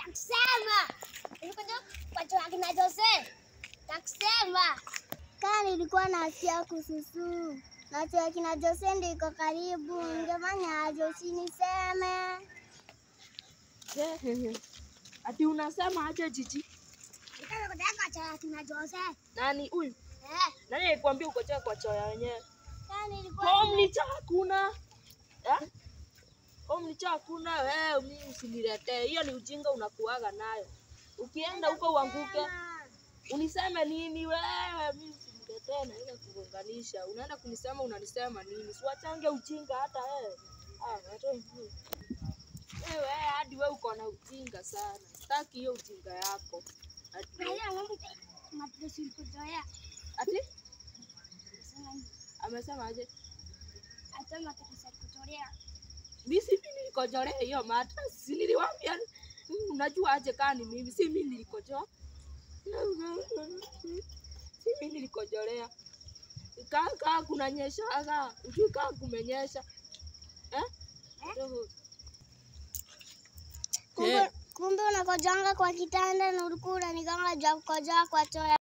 Takusema. Nilikuja kwa choo akina Jose. Takusema. Kama nilikuwa nasikia kususu. Na choo akina Jose ndio iko karibu. Ningefanya aje usiniseme. Ati unasema aje Jiji? Nilikuja kwa choo akina Jose. Nani huyu? Nani alikwambia uko kwa choo ya wenyewe? Kama nilikuwa Home ni cha hakuna. Home ni cha hakuna, wewe mimi usiniletee. Hiyo ni ujinga unakuaga nayo. Ukienda huko uanguke. Uniseme nini wewe? Mimi usiniletee na ile kugonganisha. Unaenda kunisema unanisema nini? Siwachange ujinga hata wewe. Hata hivi. Wewe hadi wewe uko na ujinga sana. Sitaki hiyo ujinga yako. haya mambo madrasa ilikojoea. Ati? Amesema aje? Hata madrasa ilikojoea. Mimi si mimi nilikojolea hiyo mattress. Si niliwaambia unajua aje kani mimi si mimi nilikojoa. Si mimi nilikojolea. Kaka kunanyesha aga. Ujui kama kumenyesha. Kumbe unakojanga kwa kitanda na ulikuwa unanikanga kukojoa kwa choo